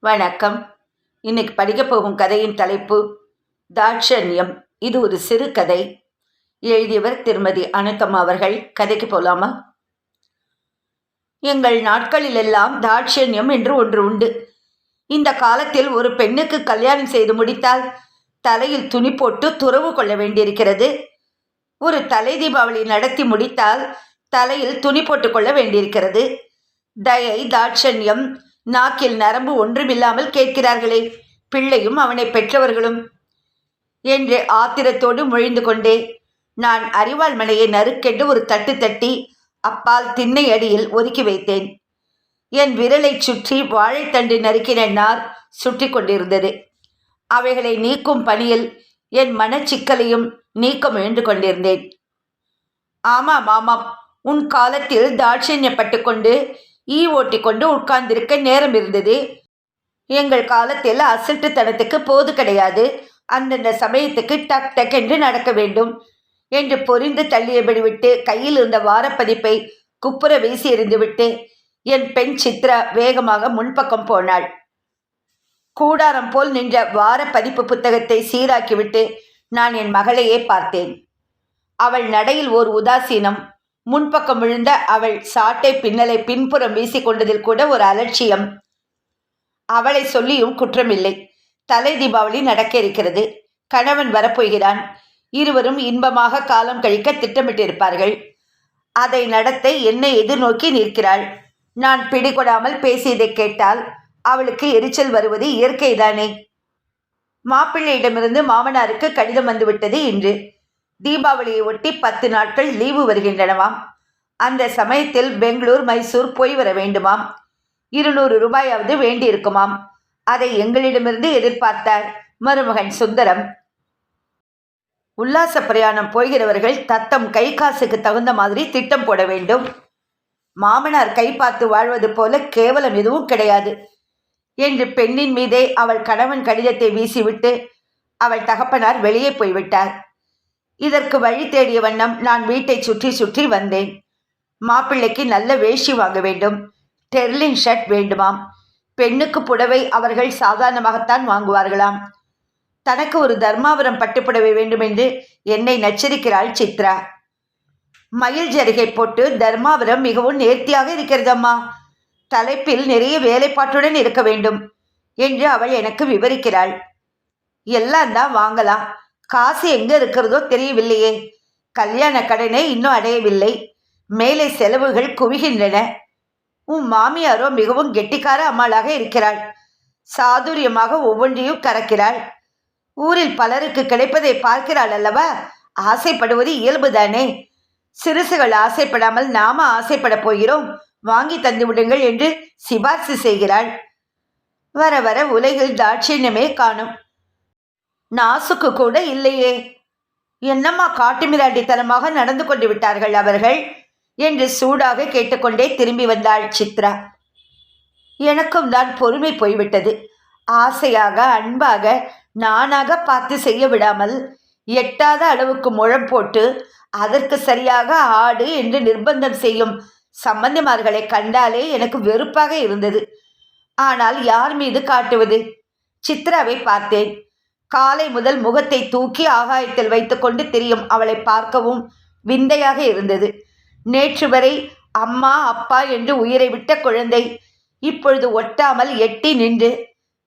வணக்கம். இன்னைக்கு படிக்கப் போகும் கதையின் தலைப்பு தாட்சண்யம். இது ஒரு சிறுகதை. எழுதியவர் திருமதி அனுத்தம்மா அவர்கள். கதைக்கு போலாமா? எங்கள் நாட்களிலெல்லாம் தாட்சண்யம் என்று ஒன்று உண்டு. இந்த காலத்தில் ஒரு பெண்ணுக்கு கல்யாணம் செய்து முடித்தால் தலையில் துணி போட்டு துறவு கொள்ள வேண்டியிருக்கிறது. ஒரு தலை தீபாவளி நடத்தி முடித்தால் தலையில் துணி போட்டு கொள்ள வேண்டியிருக்கிறது. தயை, தாட்சண்யம், நாக்கில் நரம்பு ஒன்றுமில்லாமல் கேட்கிறார்களே, பிள்ளையும் அவனை பெற்றவர்களும் என்று ஆத்திரத்தோடு முழிந்து கொண்டே நான் அரிவாள் மனையை நறுக்கென்று ஒரு தட்டு தட்டி அப்பால் திண்ணை அடியில் ஒதுக்கி வைத்தேன். என் விரலை சுற்றி வாழைத்தண்டு நறுக்கின நார் சுற்றி கொண்டிருந்தது. அவைகளை நீக்கும் பணியில் என் மனச்சிக்கலையும் நீக்க முயன்று கொண்டிருந்தேன். ஆமாம் ஆமாம், உன் காலத்தில் தாட்சண்யப்பட்டு கொண்டு ஓட்டி கொண்டு உட்கார்ந்திருக்க நேரம் இருந்தது. எங்கள் காலத்தில் அசட்டுத்தனத்துக்கு போது கிடையாது. அந்தந்த சமயத்துக்கு டக் டக் என்று நடக்க வேண்டும் என்று பொறிந்து தள்ளியபடி விட்டு கையில் இருந்த வாரப்பதிப்பை குப்புற வீசி எறிந்துவிட்டு என் பெண் சித்ரா வேகமாக முன்பக்கம் போனாள். கூடாரம் போல் நின்ற வார பதிப்பு புத்தகத்தை சீராக்கிவிட்டு நான் என் மகளையே பார்த்தேன். அவள் நடையில் ஓர் உதாசீனம், முன்பக்கம் விழுந்த அவள் சாட்டை பின்னலை பின்புறம் வீசிக்கொண்டதில் கூட ஒரு அலட்சியம். அவளை சொல்லியும் குற்றமில்லை. தலை தீபாவளி நடக்க இருக்கிறது. கணவன் வரப்போகிறான். இருவரும் இன்பமாக காலம் கழிக்க திட்டமிட்டிருப்பார்கள். அதை நடத்த என்னை எதிர்நோக்கி நிற்கிறாள். நான் பிடிகொடாமல் பேசியதை கேட்டால் அவளுக்கு எரிச்சல் வருவது இயற்கைதானே. மாப்பிள்ளையிடமிருந்து மாமனாருக்கு கடிதம் வந்துவிட்டது. இன்று தீபாவளியை ஒட்டி 10 நாட்கள் லீவு வருகின்றனவாம். அந்த சமயத்தில் பெங்களூர், மைசூர் போய் வர வேண்டுமாம். 200 ரூபாயாவது வேண்டியிருக்குமாம். அதை எங்களிடமிருந்து எதிர்பார்த்தார் மருமகன் சுந்தரம். உல்லாச பிரயாணம் போகிறவர்கள் தத்தம் கை காசுக்கு தகுந்த மாதிரி திட்டம் போட வேண்டும். மாமனார் கை பார்த்து வாழ்வது போல கேவலம் எதுவும் கிடையாது என்று பெண்ணின் மீதே அவள் கணவன் கடிதத்தை வீசிவிட்டு அவள் தகப்பனார் வெளியே போய்விட்டார். இதற்கு வழி தேடிய வண்ணம் நான் வீட்டை சுற்றி சுற்றி வந்தேன். மாப்பிள்ளைக்கு நல்ல வேஷ்டி வாங்க வேண்டும். டெர்லின் ஷர்ட் வேண்டுமாம். பெண்ணுக்கு புடவை அவர்கள் சாதாரணமாகத்தான் வாங்குவார்களாம். தனக்கு ஒரு தர்மாபுரம் பட்டுப்புடவை வேண்டும் என்று என்னை நச்சரிக்கிறாள் சித்ரா. மயில் ஜரிகை போட்டு தர்மாபுரம் மிகவும் நேர்த்தியாக இருக்கிறதம்மா. தலைப்பில் நிறைய வேலைப்பாட்டுடன் இருக்க வேண்டும் என்று அவள் எனக்கு விவரிக்கிறாள். எல்லாம் தான் வாங்கலாம். காசு எங்கே இருக்கிறதோ தெரியவில்லையே. கல்யாண கடனே இன்னும் அடையவில்லை. மேலே செலவுகள் குவிகின்றன. உன் மாமியாரோ மிகவும் கெட்டிக்கார அம்மாளாக இருக்கிறாள். சாதுரியமாக ஒவ்வொன்றையும் கறக்கிறாள். ஊரில் பலருக்கு கிடைப்பதை பார்க்கிறாள் அல்லவா. ஆசைப்படுவது இயல்புதானே. சிறுசுகள் ஆசைப்படாமல் நாம ஆசைப்பட போகிறோம். வாங்கி தந்து விடுங்கள் என்று சிபார்சு செய்கிறாள். வர வர உலகில் தாட்சியமே காணும். நாசுக்கு கூட இல்லையே. என்னம்மா காட்டுமிராண்டித்தனமாக நடந்து கொண்டு விட்டார்கள் அவர்கள் என்று சூடாக கேட்டுக்கொண்டே திரும்பி வந்தாள் சித்ரா. எனக்கும் தான் பொறுமை போய்விட்டது. ஆசையாக அன்பாக நானாக பார்த்து செய்ய விடாமல் எட்டாத அளவுக்கு முழம் போட்டு அதற்கு சரியாக ஆடு என்று நிர்பந்தம் செய்யும் சம்பந்திமார்களை கண்டாலே எனக்கு வெறுப்பாக இருந்தது. ஆனால் யார் மீது காட்டுவது? சித்ராவை பார்த்தேன். காலை முதல் முகத்தை தூக்கி ஆகாயத்தில் வைத்துக்கொண்டு திரியும் அவளை பார்க்கவும் விந்தையாக இருந்தது. நேற்று வரை அம்மா அப்பா என்று உயிரை விட்ட குழந்தை இப்பொழுது ஒட்டாமல் எட்டி நின்று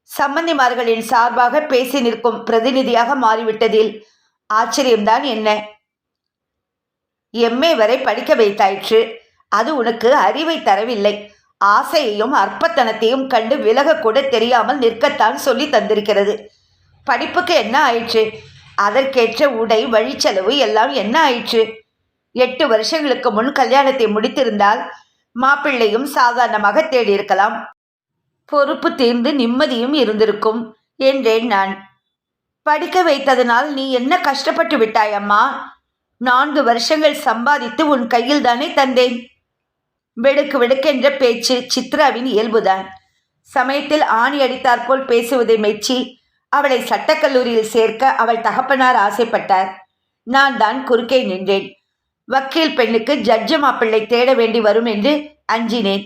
சம்பந்திமார்களின் சார்பாக பேசி நிற்கும் பிரதிநிதியாக மாறிவிட்டதில் ஆச்சரியம்தான் என்ன. எம்ஏ வரை படிக்க வைத்தாயிற்று. அது உனக்கு அறிவை தரவில்லை. ஆசையையும் அற்பத்தனத்தையும் கண்டு விலகக்கூட தெரியாமல் நிற்கத்தான் சொல்லி தந்திருக்கிறது. படிப்புக்கு என்ன ஆயிற்று? அதற்கேற்ற உடை, வழிச்செலவு எல்லாம் என்ன ஆயிற்று? 8 வருஷங்களுக்கு முன் கல்யாணத்தை முடித்திருந்தால் மாப்பிள்ளையும் சாதாரணமாக தேடியிருக்கலாம். பொறுப்பு தீர்ந்து நிம்மதியும் இருந்திருக்கும் என்றேன் நான். படிக்க வைத்ததனால் நீ என்ன கஷ்டப்பட்டு விட்டாயம்மா? 4 வருஷங்கள் சம்பாதித்து உன் கையில் தானே தந்தேன். வெடுக்கு வெடுக்கென்ற பேச்சு சித்ராவின் இயல்புதான். சமயத்தில் ஆணி அடித்தாற்போல் பேசுவதை மெச்சி அவளை சட்டக்கல்லூரியில் சேர்க்க அவள் தகப்பனார் ஆசைப்பட்டார். நான் தான் குறுக்கே நின்றேன். வக்கீல் பெண்ணுக்கு ஜட்ஜு மாப்பிள்ளை தேட வேண்டி வரும் என்று அஞ்சினேன்.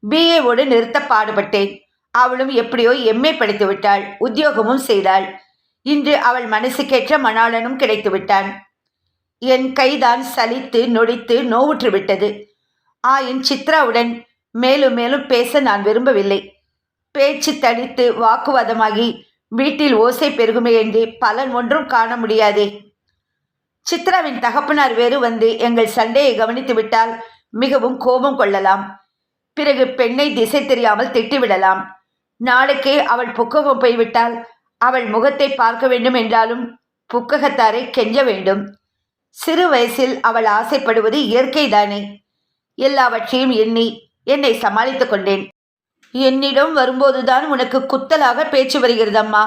பிஏவோடு நிறுத்த பாடுபட்டேன். அவளும் எப்படியோ எம்ஏ படித்து விட்டாள், உத்தியோகமும் செய்தாள். இன்று அவள் மனசுக்கேற்ற மணாளனும் கிடைத்து விட்டான். என் கைதான் சலித்து நொடித்து நோவுற்று விட்டது. ஆயின் சித்ராவுடன் மேலும் மேலும் பேச நான் விரும்பவில்லை. பேச்சு தடித்து வாக்குவாதமாகி வீட்டில் ஓசை பெருகுமே என்று பலன் ஒன்றும் காண முடியாதே. சித்ராவின் தகப்பனார் வேறு வந்து எங்கள் சண்டையை கவனித்து விட்டால் மிகவும் கோபம் கொள்ளலாம். பிறகு பெண்ணை திசை தெரியாமல் திட்டிவிடலாம். நாளைக்கே அவள் புக்ககம் போய்விட்டால் அவள் முகத்தை பார்க்க வேண்டும் என்றாலும் புக்ககத்தாரை கெஞ்ச வேண்டும். சிறு வயசில் அவள் ஆசைப்படுவது இயற்கைதானே. எல்லாவற்றையும் எண்ணி என்னை சமாளித்துக் கொண்டேன். என்னிடம் வரும்போதுதான் உனக்கு குத்தலாக பேச்சு வருகிறதம்மா.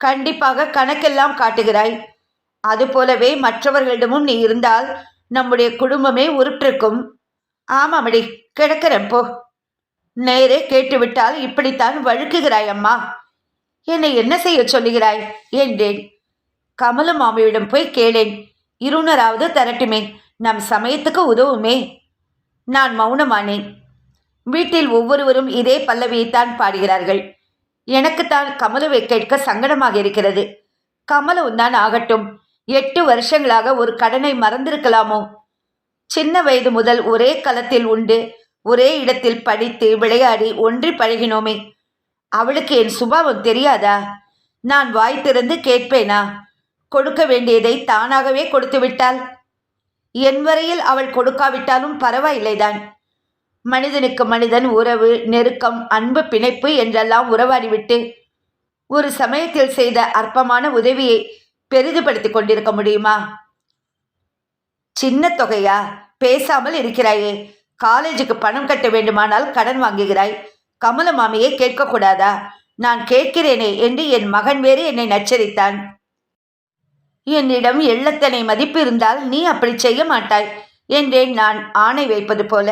கண்டிப்பாக கணக்கெல்லாம் காட்டுகிறாய். அதுபோலவே மற்றவர்களிடமும் நீ இருந்தால் நம்முடைய குடும்பமே உருப்பிருக்கும். ஆமாமடி, கிடக்கிறேன் போ. நேரே கேட்டுவிட்டால் இப்படித்தான் வழுக்குகிறாய் அம்மா. என்னை என்ன செய்ய சொல்லுகிறாய் என்றேன். கமல மாமியிடம் போய் கேளேன். இருநராவது தரட்டுமே, நம் சமயத்துக்கு உதவுமே. நான் மௌனமானேன். வீட்டில் ஒவ்வொருவரும் இதே பல்லவியைத்தான் பாடுகிறார்கள். எனக்குத்தான் கமலுவை கேட்க சங்கடமாக இருக்கிறது. கமலவும் தான் ஆகட்டும், 8 வருஷங்களாக ஒரு கடனை மறந்திருக்கலாமோ? சின்ன வயது முதல் ஒரே களத்தில் உண்டு, ஒரே இடத்தில் படித்து விளையாடி ஒன்றி பழகினோமே. அவளுக்கு என் சுபாவம் தெரியாதா? நான் வாய் திறந்து கேட்பேனா? கொடுக்க வேண்டியதை தானாகவே கொடுத்து விட்டாள். என் வரையில் அவள் கொடுக்காவிட்டாலும் பரவாயில்லைதான். மனிதனுக்கு மனிதன் உறவு, நெருக்கம், அன்பு, பிணைப்பு என்றெல்லாம் உறவாடிவிட்டு ஒரு சமயத்தில் செய்த அற்பமான உதவியை பெரிதுபடுத்திக் கொண்டிருக்க முடியுமா? சின்ன தொகையா? பேசாமல் இருக்கிறாயே. காலேஜுக்கு பணம் கட்ட வேண்டுமானால் கடன் வாங்குகிறாய். கமல மாமியை கேட்கக்கூடாதா? நான் கேட்கிறேனே என்று என் மகன் வேறு என்னை நச்சரித்தான். என்னிடம் எள்ளத்தனை மதிப்பு இருந்தால் நீ அப்படி செய்ய மாட்டாய் என்றேன் நான் ஆணை வைப்பது போல.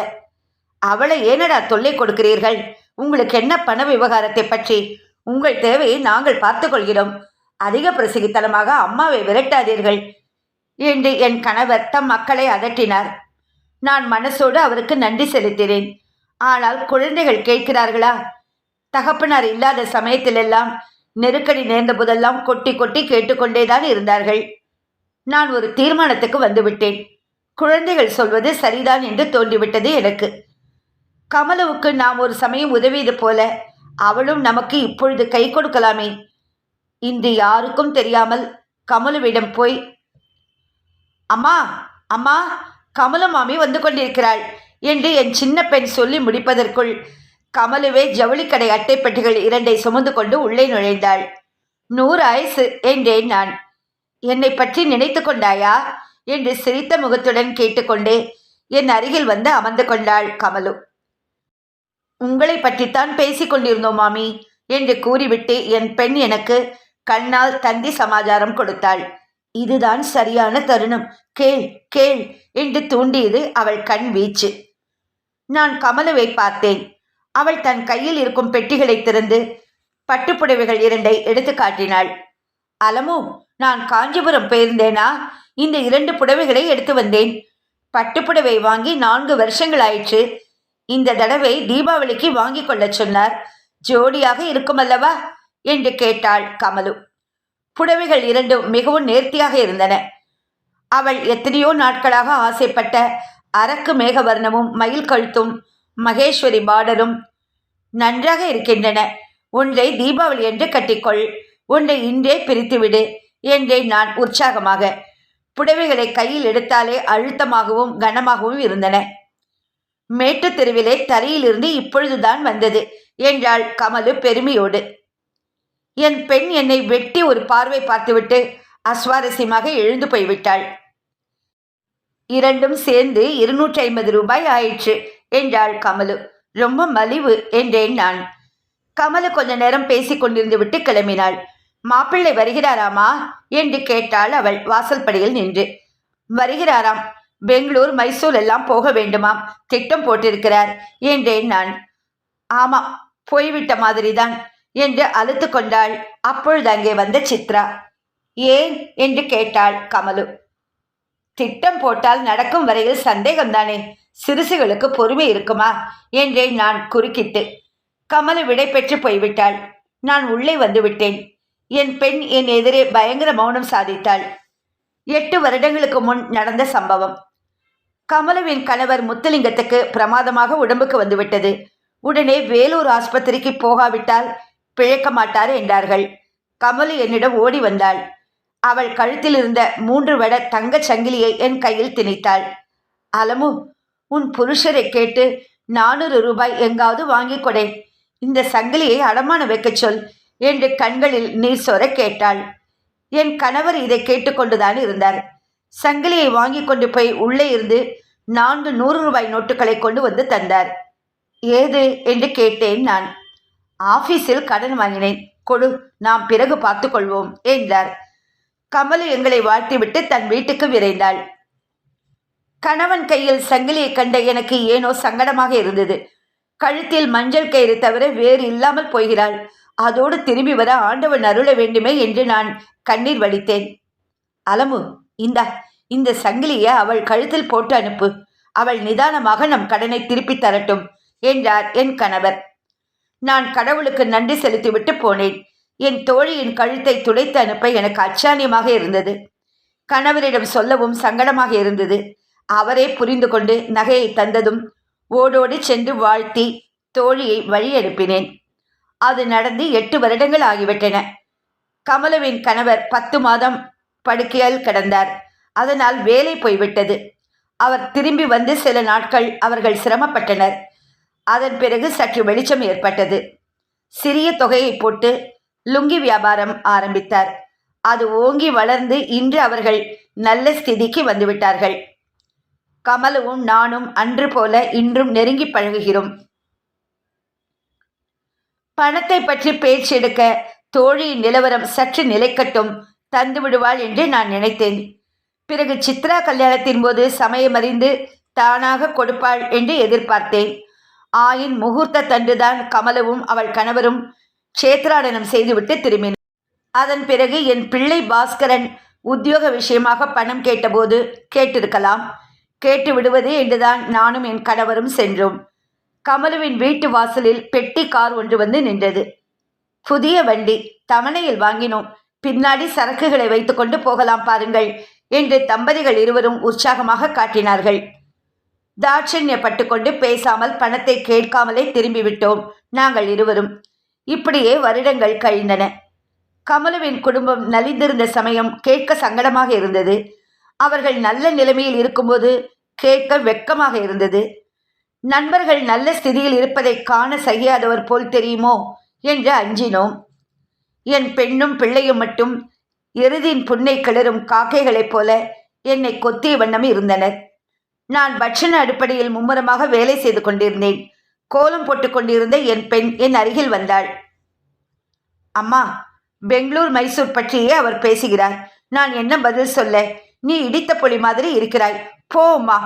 அவளை ஏனடா தொல்லை கொடுக்கிறீர்கள்? உங்களுக்கு என்ன பண விவகாரத்தை பற்றி? உங்கள் தேவையை நாங்கள் பார்த்து கொள்கிறோம். அதிக பிரசங்கித்தனமாக அம்மாவை விரட்டாதீர்கள் என்று என் கணவர் தம் மக்களை அதட்டினார். நான் மனசோடு அவருக்கு நன்றி செலுத்தினேன். ஆனால் குழந்தைகள் கேட்கிறார்களா? தகப்பனார் இல்லாத சமயத்திலெல்லாம் நெருக்கடி நேர்ந்த போதெல்லாம் கொட்டி கொட்டி கேட்டுக்கொண்டேதான் இருந்தார்கள். நான் ஒரு தீர்மானத்துக்கு வந்துவிட்டேன். குழந்தைகள் சொல்வது சரிதான் என்று தோன்றிவிட்டது எனக்கு. கமலுவுக்கு நாம் ஒரு சமயம் உதவியது போல அவளும் நமக்கு இப்பொழுது கை கொடுக்கலாமே. இன்று யாருக்கும் தெரியாமல் கமலுவிடம் போய், அம்மா அம்மா, கமலு மாமி வந்து கொண்டிருக்கிறாள் என்று என் சின்ன பெண் சொல்லி முடிப்பதற்குள் கமலுவே ஜவுளிக்கடை அட்டைப்பட்டிகள் 2 சுமந்து கொண்டு உள்ளே நுழைந்தாள். 100 ஆயுசு என்றேன் நான். என்னை பற்றி நினைத்து கொண்டாயா என்று சிரித்த முகத்துடன் கேட்டுக்கொண்டே என் அருகில் வந்து அமர்ந்து கொண்டாள் கமலு. உங்களை பற்றித்தான் பேசிக் கொண்டிருந்தோம் மாமி என்று கூறிவிட்டு என் பெண் எனக்கு கண்ணால் தந்தி சமாச்சாரம் கொடுத்தாள். இதுதான் சரியான தருணம், கேள் கேள் என்று தூண்டியது அவள் கண் வீச்சு. நான் கமலுவை பார்த்தேன். அவள் தன் கையில் இருக்கும் பெட்டிகளை திறந்து பட்டுப்புடவைகள் 2 எடுத்து காட்டினாள். அலமு, நான் காஞ்சிபுரம் போயிருந்தேனா, இந்த 2 புடவைகளை எடுத்து வந்தேன். பட்டுப்புடவை வாங்கி 4 வருஷங்கள் ஆயிற்று. இந்த தடவை தீபாவளிக்கு வாங்கி கொள்ள சொன்னார். ஜோடியாக இருக்குமல்லவா என்று கேட்டாள் கமலு. புடவைகள் 2 மிகவும் நேர்த்தியாக இருந்தன. அவள் எத்தனையோ நாட்களாக ஆசைப்பட்ட அரக்கு மேகவர்ணமும் மயில் கழுத்தும் மகேஸ்வரி பார்டரும் நன்றாக இருக்கின்றன. ஒன்றை தீபாவளி என்று கட்டிக்கொள், ஒன்றை இன்றே பிரித்துவிடு என்றேன் நான் உற்சாகமாக. புடவைகளை கையில் எடுத்தாலே அழுத்தமாகவும் கனமாகவும் இருந்தன. மேட்டு தெருவிலே தரையிலிருந்து இப்பொழுதுதான் வந்தது என்றாள் கமலு பெருமையோடு. என் பெண் என்னை வெட்டி ஒரு பார்வை பார்த்துவிட்டு அஸ்வாரஸ்யமாக எழுந்து போய்விட்டாள். 2ம் சேர்ந்து 250 ரூபாய் ஆயிற்று என்றாள் கமலு. ரொம்ப மலிவு என்றேன் நான். கமலு கொஞ்ச நேரம் பேசிக் கொண்டிருந்து விட்டு கிளம்பினாள். மாப்பிள்ளை வருகிறாராமா என்று கேட்டாள் அவள் வாசல்படியில் நின்று. வருகிறாராம். பெங்களூர், மைசூர் எல்லாம் போக வேண்டுமாம். திட்டம் போட்டிருக்கிறார் என்றேன் நான். ஆமாம், போய்விட்ட மாதிரிதான் என்று அழுத்து கொண்டாள். அப்பொழுது அங்கே வந்த சித்ரா. ஏன் என்று கேட்டாள் கமலு. திட்டம் போட்டால் நடக்கும் வரையில் சந்தேகம்தானே, சிறுசுகளுக்கு பொறுமை இருக்குமா என்றேன் நான் குறுக்கிட்டு. கமலு விடை பெற்று போய்விட்டாள். நான் உள்ளே வந்துவிட்டேன். என் பெண் என் எதிரே பயங்கர மௌனம் சாதித்தாள். 8 வருடங்களுக்கு முன் நடந்த சம்பவம். கமலுவின் கணவர் முத்துலிங்கத்துக்கு பிரமாதமாக உடம்புக்கு வந்துவிட்டது. உடனே வேலூர் ஆஸ்பத்திரிக்கு போகாவிட்டால் பிழைக்க மாட்டார் என்றார்கள். கமலு என்னிடம் ஓடி வந்தாள். அவள் கழுத்தில் இருந்த 3 வட தங்கச் சங்கிலியை என் கையில் திணித்தாள். அலமு, உன் புருஷரை கேட்டு 400 ரூபாய் எங்காவது வாங்கிக் கொடேன். இந்த சங்கிலியை அடமான வைக்கச் சொல் என்று கண்களில் நீர் சொர கேட்டாள். என் கணவர் இதை கேட்டுக்கொண்டுதான் இருந்தார். சங்கிலியை வாங்கி கொண்டு போய் உள்ளே இருந்து 4 100 ரூபாய் நோட்டுகளை கொண்டு வந்து தந்தார். ஏது என்று கேட்டேன் நான். ஆபீஸில் கடன் வாங்கினேன், கொடு, நாம் பிறகு பார்த்து கொள்வோம் என்றார். கமலு எங்களை வாழ்த்திவிட்டு தன் வீட்டுக்கு விரைந்தாள். கணவன் கையில் சங்கிலியை கண்ட எனக்கு ஏனோ சங்கடமாக இருந்தது. கழுத்தில் மஞ்சள் கயிறு தவிர வேறு இல்லாமல் போகிறாள். அதோடு திரும்பி வர ஆண்டவன் அருள வேண்டுமே என்று நான் கண்ணீர் வடித்தேன். அலமு, இந்த சங்கிலியை அவள் கழுத்தில் போட்டு அனுப்பு. அவள் நிதானமாக நம் கடனை திருப்பி தரட்டும் என்றார் என் கணவர். நான் கடவுளுக்கு நன்றி செலுத்திவிட்டு போனேன். என் தோழியின் கழுத்தை துடைத்து அனுப்ப எனக்கு அச்சானியமாக இருந்தது. கணவரிடம் சொல்லவும் சங்கடமாக இருந்தது. அவரே புரிந்து கொண்டு நகையை தந்ததும் ஓடோடி சென்று வாழ்த்தி தோழியை வழி அனுப்பினேன். அது நடந்து 8 வருடங்கள் ஆகிவிட்டன. கமலுவின் கணவர் 10 மாதம் படுக்கையால் கிடந்தார். அதனால் வேலை போய்விட்டது. அவர் திரும்பி வந்து சில நாட்கள் அவர்கள் சிரமப்பட்டனர். அதன் பிறகு சற்று வெளிச்சம் ஏற்பட்டது. சிறிய தொகையை போட்டு லுங்கி வியாபாரம் ஆரம்பித்தார். அது ஓங்கி வளர்ந்து இன்று அவர்கள் நல்ல ஸ்திதிக்கு வந்துவிட்டார்கள். கமலுவும் நானும் அன்று போல இன்றும் நெருங்கி பழகுகிறோம். பணத்தை பற்றி பேச்செடுக்க தோழியின் நிலவரம் சற்று நிலைக்கட்டும், தந்து விடுவாள் என்று நான் நினைத்தேன். பிறகு சித்ரா கல்யாணத்தின் போது சமயமறிந்து தானாக கொடுப்பாள் என்று எதிர்பார்த்தேன். ஆயின் முகூர்த்த தண்டுதான் கமலுவும் அவள் கணவரும் க்ஷேத்ராடனம் செய்துவிட்டு திரும்பினர். அதன் பிறகு என் பிள்ளை பாஸ்கரன் உத்தியோக விஷயமாக பணம் கேட்டபோது கேட்டிருக்கலாம், கேட்டு விடுவது என்றுதான் நானும் என் கணவரும் சென்றோம். கமலுவின் வீட்டு வாசலில் பெட்டி கார் ஒன்று வந்து நின்றது. புதிய வண்டி, தவணையில் வாங்கினோம், பின்னாடி சரக்குகளை வைத்துக்கொண்டு போகலாம் பாருங்கள் என்று தம்பதிகள் இருவரும் உற்சாகமாக காட்டினார்கள். தாட்சண்யப்பட்டு கொண்டு பேசாமல் பணத்தை கேட்காமலே திரும்பிவிட்டோம் நாங்கள் இருவரும். இப்படியே வருடங்கள் கழிந்தன. கமலுவின் குடும்பம் நலிந்திருந்த சமயம் கேட்க சங்கடமாக இருந்தது. அவர்கள் நல்ல நிலைமையில் இருக்கும்போது கேட்க வெட்கமாக இருந்தது. நண்பர்கள் நல்ல ஸ்திதியில் இருப்பதை காண சகியாதவர் போல் தெரியுமோ என்று அஞ்சினோம். என் பெண்ணும் பிள்ளையும் மட்டும் எருதின் புன்னை கிளறும் காக்கைகளைப் போல என்னை கொத்திய வண்ணம் இருந்தனர். நான் பட்சண அடிப்படையில் மும்முரமாக வேலை செய்து கொண்டிருந்தேன். கோலம் போட்டு கொண்டிருந்த என் பெண் என் அருகில் வந்தாள். அம்மா, பெங்களூர் மைசூர் பற்றியே அவர் பேசுகிறார். நான் என்ன பதில் சொல்ல? நீ இடித்த பொலி மாதிரி இருக்கிறாய். போம்மா,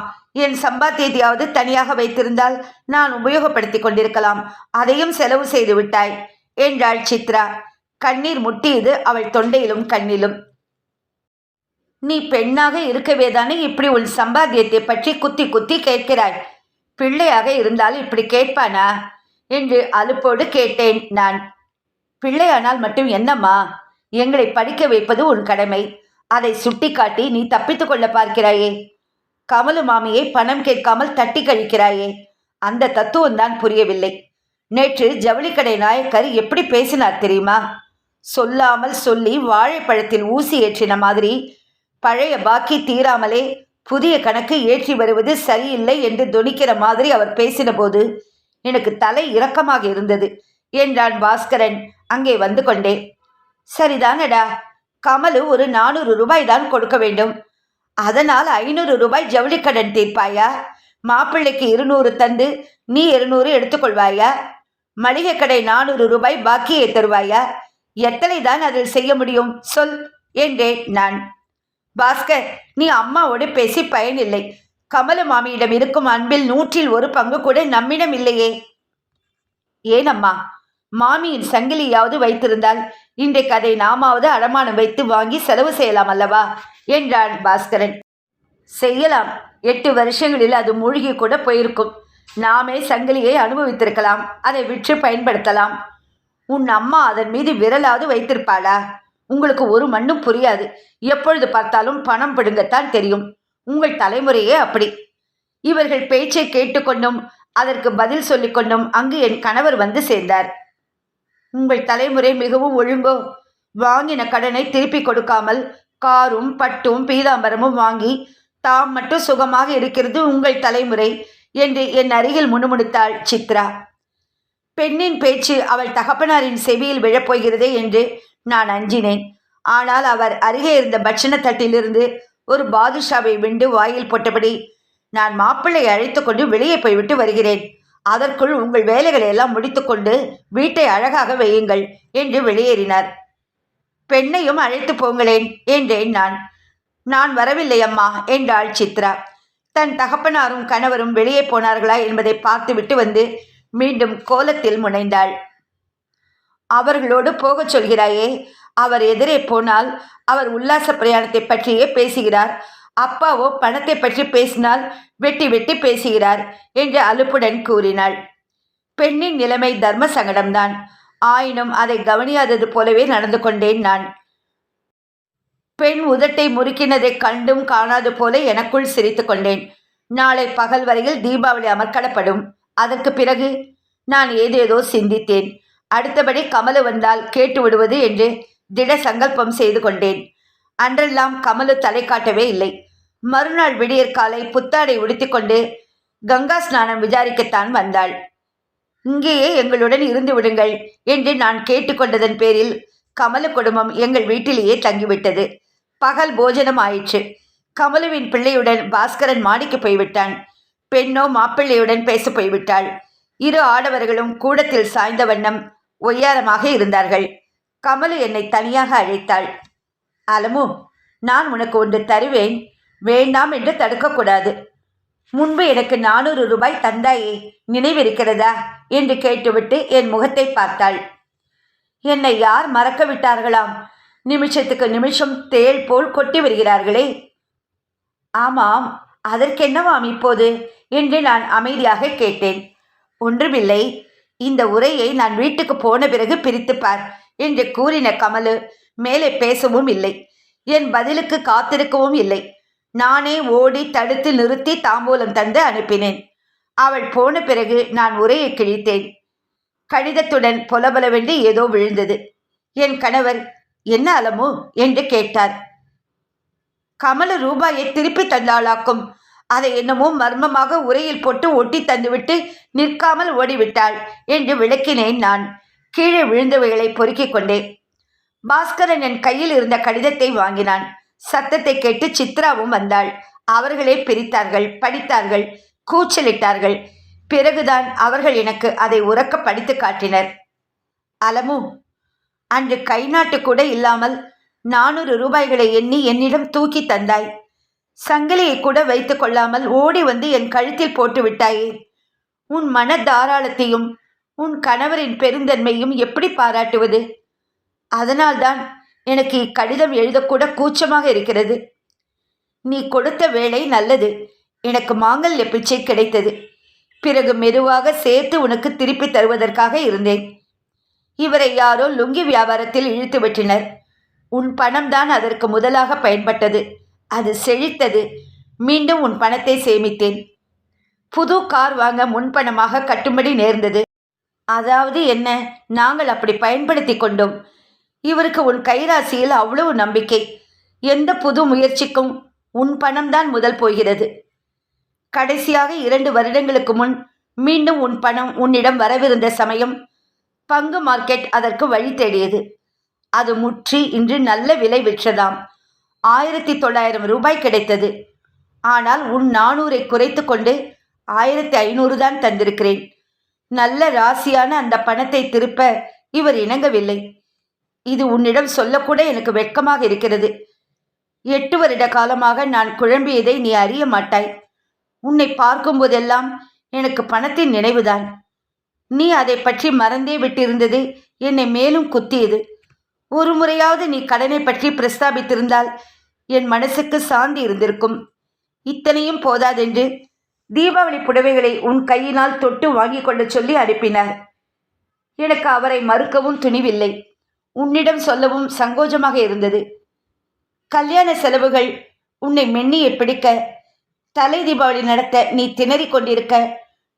என் சம்பாத்தியத்தையாவது தனியாக வைத்திருந்தால் நான் உபயோகப்படுத்தி கொண்டிருக்கலாம். அதையும் செலவு செய்து விட்டாய் என்றாள் சித்ரா. கண்ணீர் முட்டியது அவள் தொண்டையிலும் கண்ணிலும். நீ பெண்ணாக இருக்கவேதானே இப்படி உன் சம்பாத்தியத்தை பற்றி குத்தி குத்தி கேட்கிறாய். பிள்ளையாக இருந்தால் இப்படி கேட்பானா என்று அலுப்போடு கேட்டேன் நான். பிள்ளையானால் மட்டும் என்னம்மா, எங்களை படிக்க வைப்பது உன் கடமை. அதை சுட்டி காட்டி நீ தப்பித்து கொள்ள பார்க்கிறாயே. கமலு மாமியை பணம் கேட்காமல் தட்டி கழிக்கிறாயே. அந்த தத்துவம்தான் புரியவில்லை. நேற்று ஜவுளிக்கடை நாயக்கர் எப்படி பேசினார் தெரியுமா? சொல்லாமல் சொல்லி வாழைப்பழத்தில் ஊசி ஏற்றின மாதிரி பழைய பாக்கி தீராமலே புதிய கணக்கு ஏற்றி வருவது சரியில்லை என்று தொனிக்கிற மாதிரி அவர் பேசின போது எனக்கு தலை இரக்கமாக இருந்தது என்றான் பாஸ்கரன் அங்கே வந்து கொண்டே. சரிதானடா, கமலு ஒரு 400 ரூபாய் தான் கொடுக்க வேண்டும். அதனால் 500 ரூபாய் ஜவுளிக்கடன் தீர்ப்பாயா? மாப்பிள்ளைக்கு 200 தந்து நீ 200 எடுத்துக்கொள்வாயா? மளிகை கடை 400 ரூபாய் பாக்கியை தருவாயா? எத்தனை தான் அதில் செய்ய முடியும் சொல் என்றேன் நான். பாஸ்கர், நீ அம்மாவோடு பேசி பயனில்லை. கமலு மாமியிடம் இருக்கும் அன்பில் 100 பங்கு கூட நம்மிடம் இல்லையே. ஏனம்மா, மாமியின் சங்கிலியாவது வைத்திருந்தால் இன்றைக்கு அதை நாமாவது அடமானம் வைத்து வாங்கி செலவு செய்யலாம் அல்லவா என்றான் பாஸ்கரன். செய்யலாம், 8 வருஷங்களில் அது மூழ்கி கூட போயிருக்கும். நாமே சங்கிலியை அனுபவித்திருக்கலாம், அதை விற்று பயன்படுத்தலாம். உன் அம்மா அதன் மீது விரலாவது வைத்திருப்பாளா? உங்களுக்கு ஒரு மண்ணும் புரியாது. எப்பொழுது பார்த்தாலும் பணம் பிடுங்கத்தான் தெரியும். உங்கள் தலைமுறையே அப்படி. இவர்கள் பேச்சை கேட்டுக்கொண்டும் அதற்கு பதில் சொல்லிக்கொண்டும் அங்கு என் கணவர் வந்து சேர்ந்தார். உங்கள் தலைமுறை மிகவும் ஒழுங்கோ. வாங்கின கடனை திருப்பி கொடுக்காமல் காரும் பட்டும் பீதாம்பரமும் வாங்கி தாம் மட்டும் சுகமாக இருக்கிறது உங்கள் தலைமுறை என்று என் அருகில் முணுமுணுத்தாள் சித்ரா. பெண்ணின் பேச்சு அவள் தகப்பனாரின் செவியில் விழப்போகிறதே என்று நான் அஞ்சினேன். ஆனால் அவர் அருகே இருந்த பட்சண தட்டிலிருந்து ஒரு பாதுஷாவை விண்டு வாயில் போட்டபடி, நான் மாப்பிள்ளை அழைத்து கொண்டு வெளியே போய்விட்டு வருகிறேன். அதற்குள் உங்கள் வேலைகளை எல்லாம் முடித்துக்கொண்டு வீட்டை அழகாக வையுங்கள் என்று வெளியேறினார். பெண்ணையும் அழைத்து போங்களேன் என்றேன் நான். நான் வரவில்லை அம்மா என்றாள் சித்ரா. தன் தகப்பனாரும் கணவரும் வெளியே போனார்களா என்பதை பார்த்துவிட்டு வந்து மீண்டும் கோலத்தில் முனைந்தாள். அவர்களோடு போகச் சொல்கிறாயே, அவர் எதிரே போனால் அவர் உல்லாச பிரயாணத்தை பற்றியே பேசுகிறார். அப்பாவோ பணத்தை பற்றி பேசினால் வெட்டி வெட்டி பேசுகிறார் என்று அலுப்புடன் கூறினாள். பெண்ணின் நிலைமை தர்ம சங்கடம்தான். ஆயினும் அதை கவனியாதது போலவே நடந்து கொண்டேன் நான். பெண் உதட்டை முறுக்கினதை கண்டும் காணாது போல எனக்குள் சிரித்து கொண்டேன். நாளை பகல் வரையில் தீபாவளி அமர்க்களப்படும். அதற்கு பிறகு நான் ஏதேதோ சிந்தித்தேன். அடுத்தபடி கமலு வந்தால் கேட்டு விடுவது என்று திட சங்கல்பம் செய்து கொண்டேன். அன்றெல்லாம் கமலு தலை காட்டவே இல்லை. மறுநாள் விடியற்காலை புத்தாடை உடுத்திக்கொண்டு கங்கா ஸ்நானம் விசாரிக்கத்தான் வந்தாள். இங்கேயே எங்களுடன் இருந்து விடுங்கள் என்று நான் கேட்டுக்கொண்டதன் பேரில் கமலு குடும்பம் எங்கள் வீட்டிலேயே தங்கிவிட்டது. பகல் போஜனம் ஆயிற்று. கமலுவின் பிள்ளையுடன் பாஸ்கரன் மாடிக்கு போய்விட்டான். பெண்ணோ மாப்பிள்ளையுடன் பேச போய்விட்டாள். இரு ஆடவர்களும் கூடத்தில் சாய்ந்த வண்ணம் ஒய்யாரமாக இருந்தார்கள். கமலு என்னை தனியாக அழைத்தாள். அலமு, நான் உனக்கு ஒன்று தருவேன், வேண்டாம் என்று தடுக்கக்கூடாது. முன்பு எனக்கு 400 ரூபாய் தந்தாயே, நினைவிருக்கிறதா என்று கேட்டுவிட்டு என் முகத்தை பார்த்தாள். என்னை யார் மறக்க விட்டார்களாம்? நிமிஷத்துக்கு நிமிஷம் தேள் போல் கொட்டி வருகிறார்களே. ஆமாம், அதற்கென்னவாம் இப்போது என்று நான் அமைதியாக கேட்டேன். ஒன்றுமில்லை, இந்த உரையை நான் வீட்டுக்கு போன பிறகு பிரித்துப்பார் என்று கூறின கமலு மேலே பேசவும் இல்லை. என் பதிலுக்கு காத்திருக்கவும் இல்லை. நானே ஓடி தடுத்து நிறுத்தி தாம்பூலம் தந்து அனுப்பினேன். அவள் போன பிறகு நான் உரையை கிழித்தேன். கடிதத்துடன் பொலபலவென்று ஏதோ விழுந்தது. என் கணவர், என்ன அலமு என்று கேட்டார். கமலு ரூபாயை திருப்பி தந்தாளாக்கும். அதை என்னமோ மர்மமாக உரையில் போட்டு ஒட்டி தந்துவிட்டு நிற்காமல் ஓடிவிட்டாள் என்று விளக்கினேன் நான். கீழே விழுந்தவைகளை பொறுக்கிக் கொண்டேன். பாஸ்கரன் என் கையில் இருந்த கடிதத்தை வாங்கினான். சத்தத்தை கேட்டு சித்ராவும் வந்தாள். அவர்களே பிரித்தார்கள், படித்தார்கள், கூச்சலிட்டார்கள். பிறகுதான் அவர்கள் எனக்கு அதை உரக்க படித்து காட்டினர். அலமு, அன்று கை நாட்டு கூட இல்லாமல் 400 ரூபாய்களை எண்ணி என்னிடம் தூக்கி தந்தாய். சங்கிலியை கூட வைத்து கொள்ளாமல் ஓடி வந்து என் கழுத்தில் போட்டு விட்டாயே. உன் மன தாராளத்தையும் உன் கணவரின் பெருந்தன்மையும் எப்படி பாராட்டுவது? அதனால்தான் எனக்கு இக்கடிதம் எழுதக்கூட கூச்சமாக இருக்கிறது. நீ கொடுத்த வேலை நல்லது. எனக்கு மாங்கல்ய பிச்சை கிடைத்தது. பிறகு மெதுவாக சேர்த்து உனக்கு திருப்பி தருவதற்காக இருந்தேன். இவரை யாரோ லுங்கி வியாபாரத்தில் இழுத்து விட்டனர். உன் பணம்தான் அதற்கு முதலாக பயன்பட்டது. அது செழித்தது. மீண்டும் உன் பணத்தை சேமித்தேன். புது கார் வாங்க முன்பணமாக கட்டும்படி நேர்ந்தது. அதாவது என்ன, நாங்கள் அப்படி பயன்படுத்தி கொண்டோம். இவருக்கு உன் கைராசியில் அவ்வளவு நம்பிக்கை. எந்த புது முயற்சிக்கும் உன் பணம்தான் முதல் போகிறது. கடைசியாக 2 வருடங்களுக்கு முன் மீண்டும் உன் பணம் உன்னிடம் வரவிருந்த சமயம் பங்கு மார்க்கெட் அதற்கு வழி தேடியது. அது முற்றி இன்று நல்ல விலை விற்றதாம். 1900 ரூபாய் கிடைத்தது. ஆனால் உன் 400ஐ குறைத்து கொண்டு 1500 தான் தந்திருக்கிறேன். நல்ல ராசியான அந்த பணத்தை திருப்ப இவர் இணங்கவில்லை. இது உன்னிடம் சொல்லக்கூட எனக்கு வெட்கமாக இருக்கிறது. 8 வருட காலமாக நான் குழம்பியதை நீ அறிய மாட்டாய். உன்னை பார்க்கும்போதெல்லாம் எனக்கு பணத்தின் நினைவுதான். நீ அதை பற்றி மறந்தே விட்டிருந்தது என்னை மேலும் குத்தியது. ஒரு முறையாவது நீ கடனை பற்றி பிரஸ்தாபித்திருந்தால் என் மனசுக்கு சாந்தி இருந்திருக்கும். இத்தனையும் போதாதென்று தீபாவளி புடவைகளை உன் கையினால் தொட்டு வாங்கி கொள்ள சொல்லி அனுப்பினார். எனக்கு அவரை மறுக்கவும் துணிவில்லை. உன்னிடம் சொல்லவும் சங்கோஜமாக இருந்தது. கல்யாண செலவுகள் உன்னை மென்னியை பிடிக்க, தலை தீபாவளி நடத்த நீ திணறிக் கொண்டிருக்க,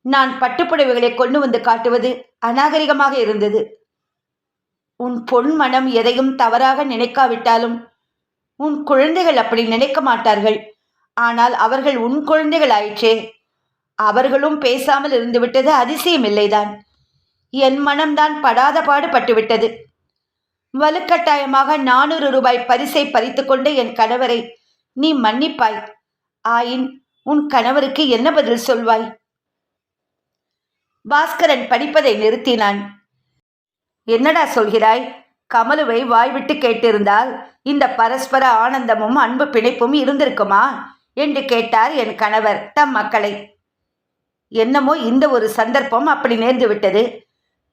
நான் பட்டுப்புடவைகளை கொண்டு வந்து காட்டுவது அநாகரிகமாக இருந்தது. உன் பொன் மனம் எதையும் தவறாக நினைக்காவிட்டாலும் உன் குழந்தைகள் அப்படி நினைக்க மாட்டார்கள். ஆனால் அவர்கள் உன் குழந்தைகள் ஆயிற்றே. அவர்களும் பேசாமல் இருந்துவிட்டது அதிசயமில்லைதான். என் மனம்தான் படாத பாடு பட்டுவிட்டது. வலுக்கட்டாயமாக 400 ரூபாய் பரிசை பறித்து கொண்டு என் கணவரை நீ மன்னிப்பாய். ஆயின் உன் கணவருக்கு என்ன பதில் சொல்வாய்? பாஸ்கரன் படிப்பதை நிறுத்தினான். என்னடா சொல்கிறாய்? கமலுவை வாய்விட்டு கேட்டிருந்தால் இந்த பரஸ்பர ஆனந்தமும் அன்பு பிணைப்பும் இருந்திருக்குமா என்று கேட்டார் என் கணவர் தம் மக்களை. என்னமோ இந்த ஒரு சந்தர்ப்பம் அப்படி நேர்ந்து விட்டது.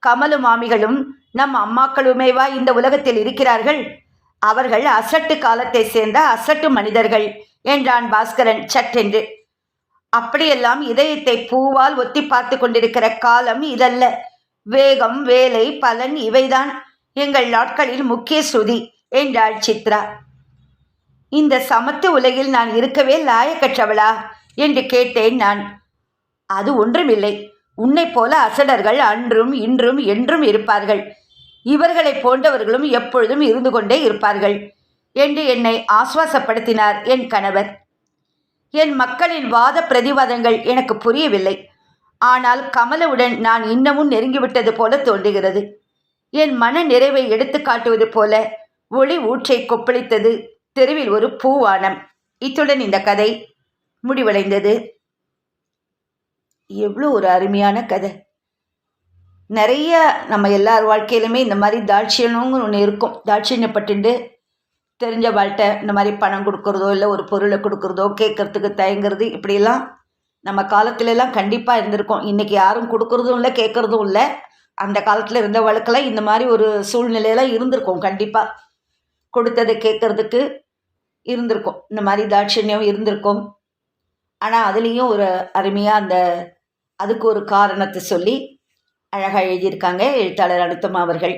கமலு மாமிகளும் நம் அம்மாக்களுமேவா இந்த உலகத்தில் இருக்கிறார்கள்? அவர்கள் அசட்டு காலத்தை சேர்ந்த அசட்டு மனிதர்கள் என்றான் பாஸ்கரன் சட்டென்று. அப்படியெல்லாம் இதயத்தை பூவால் ஒத்தி பார்த்து கொண்டிருக்கிற காலம் இதல்ல. வேகம், வேலை, பலன் இவைதான் எங்கள் நாட்களில் முக்கிய ஸ்ருதி என்றாள் சித்ரா. இந்த சமத்து உலகில் நான் இருக்கவே லாயக்கற்றவளா என்று கேட்டேன் நான். அது ஒன்றுமில்லை. உன்னை போல அசடர்கள் அன்றும் இன்றும் என்றும் இருப்பார்கள். இவர்களை போன்றவர்களும் எப்பொழுதும் இருந்து கொண்டே இருப்பார்கள் என்று என்னை ஆசுவாசப்படுத்தினார் என் கணவர். என் மக்களின் வாத பிரதிவாதங்கள் எனக்கு புரியவில்லை. ஆனால் கமலுவுடன் நான் இன்னமும் நெருங்கிவிட்டது போல தோன்றுகிறது. என் மன நிறைவை எடுத்து காட்டுவது போல ஒளி ஊற்றை கொப்பளித்தது தெருவில் ஒரு பூவானம். இத்துடன் இந்த கதை முடிவடைந்தது. எவ்வளோ ஒரு அருமையான கதை. நிறைய நம்ம எல்லார் வாழ்க்கையிலுமே இந்த மாதிரி தாட்சியணுங்கிற ஒன்று இருக்கும். தாட்சியப்பட்டு தெரிஞ்ச வாழ்கிட்ட இந்த மாதிரி பணம் கொடுக்குறதோ இல்லை ஒரு பொருளை கொடுக்குறதோ கேட்கறதுக்கு தயங்குறது இப்படியெல்லாம் நம்ம காலத்துலலாம் கண்டிப்பாக இருந்திருக்கும். இன்றைக்கி யாரும் கொடுக்குறதும் இல்லை கேட்குறதும் இல்லை. அந்த காலத்தில் இருந்த வழக்கெல்லாம் இந்த மாதிரி ஒரு சூழ்நிலையெல்லாம் இருந்திருக்கும். கண்டிப்பாக கொடுத்ததை கேட்குறதுக்கு இருந்திருக்கும். இந்த மாதிரி தாட்சியம் இருந்திருக்கும். ஆனால் அதுலேயும் ஒரு அருமையாக அதுக்கு ஒரு காரணத்தை சொல்லி அழகாக எழுதியிருக்காங்க எழுத்தாளர் அனுத்தமா அவர்கள்.